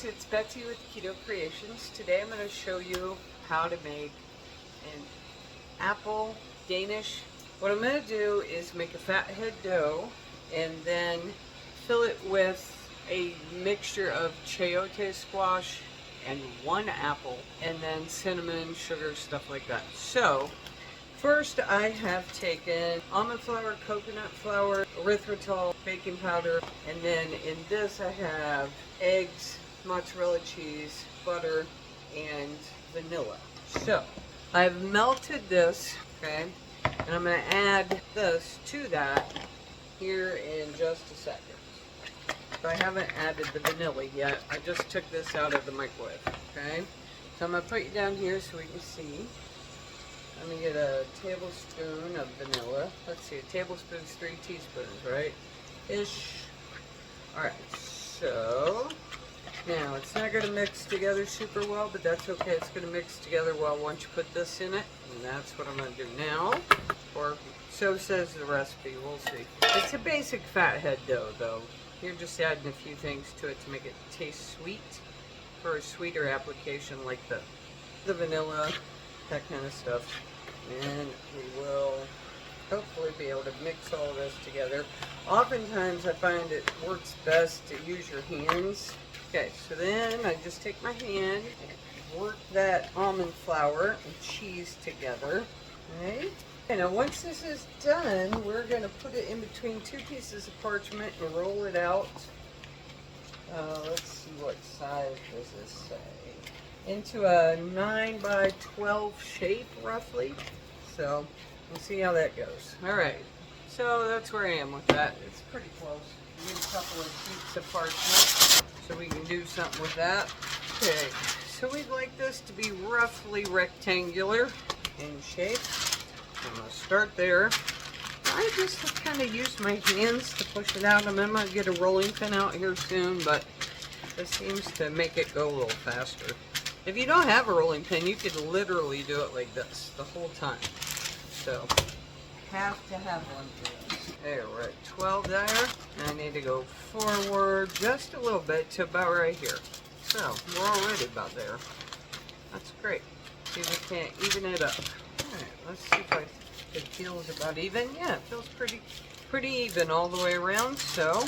It's Betsy with Keto Creations. Today I'm going to show you how to make an apple Danish. What I'm going to do is make a fathead dough and then fill it with a mixture of chayote squash and 1 apple and then cinnamon, sugar, stuff like that. So first I have taken almond flour, coconut flour, erythritol, baking powder, and then in this I have eggs, mozzarella cheese, butter, and vanilla. So I've melted this, okay, and I'm going to add this to that here in just a second. So I haven't added the vanilla yet. I just took this out of the microwave, okay? So I'm going to put you down here so we can see. I'm going to get a tablespoon of vanilla. Let's see, a tablespoon's 3 teaspoons, right? Ish. Alright, so now it's not going to mix together super well, but that's okay. It's going to mix together well once you put this in it. And that's what I'm going to do now. Or so says the recipe. We'll see. It's a basic fathead dough, though. You're just adding a few things to it to make it taste sweet for a sweeter application like the vanilla, that kind of stuff. And we will hopefully be able to mix all this together. Oftentimes I find it works best to use your hands. Okay, so then I just take my hand and work that almond flour and cheese together. Right? And now once this is done, we're going to put it in between 2 pieces of parchment and roll it out. Let's see, what size does this say? Into a 9 by 12 shape, roughly. So we'll see how that goes. All right, so that's where I am with that. It's pretty close. Need a couple of sheets of parchment so we can do something with that. Okay, so we'd like this to be roughly rectangular in shape. I'm going to start there. I just kind of use my hands to push it out. I'm going to get a rolling pin out here soon, but this seems to make it go a little faster. If you don't have a rolling pin, you could literally do it like this the whole time. So, have to have one for this. There, we're at 12 there. And I need to go forward just a little bit to about right here. So, we're already about there. That's great. See if we can't even it up. Alright, let's see if it feels about even. Yeah, it feels pretty even all the way around, so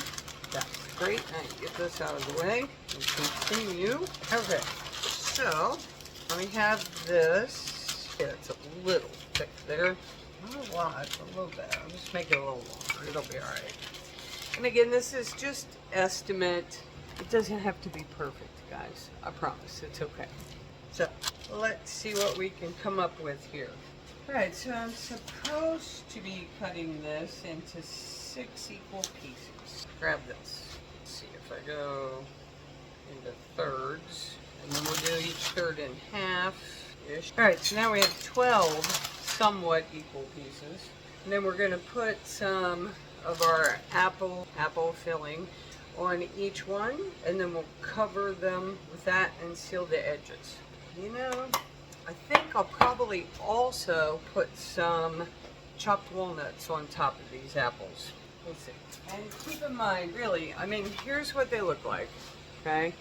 that's great. Now get this out of the way and continue. Okay, so we have this. Yeah, it's a little thick there. Not a lot, a little bit. I'll just make it a little longer. It'll be alright. And again, this is just estimate. It doesn't have to be perfect, guys. I promise. It's okay. So let's see what we can come up with here. Alright, so I'm supposed to be cutting this into 6 equal pieces. Grab this. Let's see if I go into thirds. And then we'll do each third in half-ish. Alright, so now we have 12 somewhat equal pieces. And then we're going to put some of our apple filling on each one. And then we'll cover them with that and seal the edges. You know, I think I'll probably also put some chopped walnuts on top of these apples. We'll see. And keep in mind, really, I mean, here's what they look like, okay?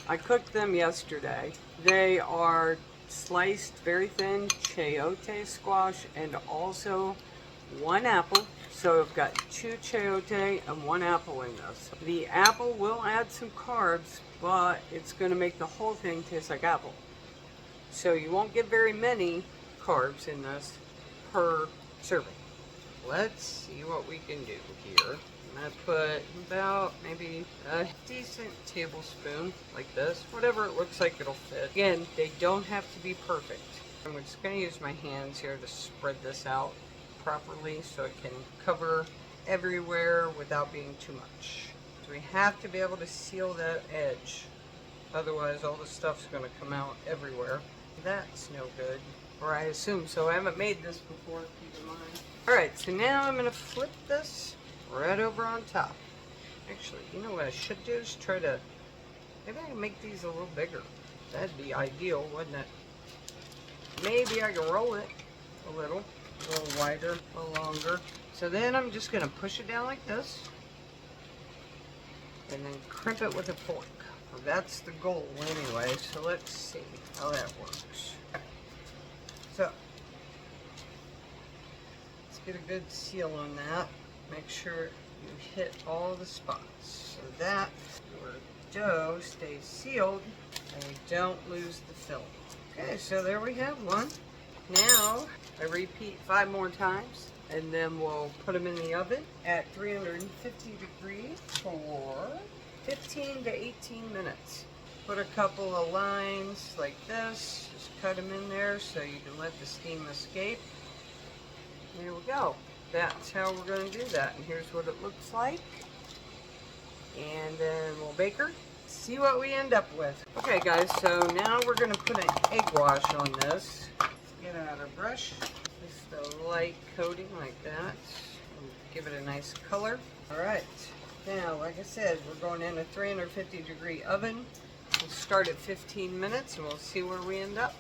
I cooked them yesterday. They are sliced very thin chayote squash and also 1 apple. So I've got 2 chayote and 1 apple in this. The apple will add some carbs, but it's going to make the whole thing taste like apple. So you won't get very many carbs in this per serving. Let's see what we can do here. I'm going to put about maybe a decent tablespoon like this. Whatever it looks like, it'll fit. Again, they don't have to be perfect. I'm just going to use my hands here to spread this out properly so it can cover everywhere without being too much. So we have to be able to seal that edge. Otherwise, all the stuff's going to come out everywhere. That's no good, or I assume so. I haven't made this before, keep in mind. Alright, so now I'm going to flip this right over on top. Actually, you know what I should do is try to, maybe I can make these a little bigger. That'd be ideal, wouldn't it? Maybe I can roll it a little wider, a little longer. So then I'm just going to push it down like this, and then crimp it with a fork. Well, that's the goal anyway, so let's see how that works. So, let's get a good seal on that. Make sure you hit all the spots so that your dough stays sealed and you don't lose the film. Okay, so there we have one. Now, I repeat 5 more times, and then we'll put them in the oven at 350 degrees for 15 to 18 minutes. Put a couple of lines like this, just cut them in there so you can let the steam escape. There we go. That's how we're going to do that, and here's what it looks like. And then we'll bake her. See what we end up with. Okay guys, so now we're going to put an egg wash on this. Get out our brush, just a light coating like that, and give it a nice color. Alright, now like I said, we're going in a 350 degree oven. We'll start at 15 minutes and we'll see where we end up.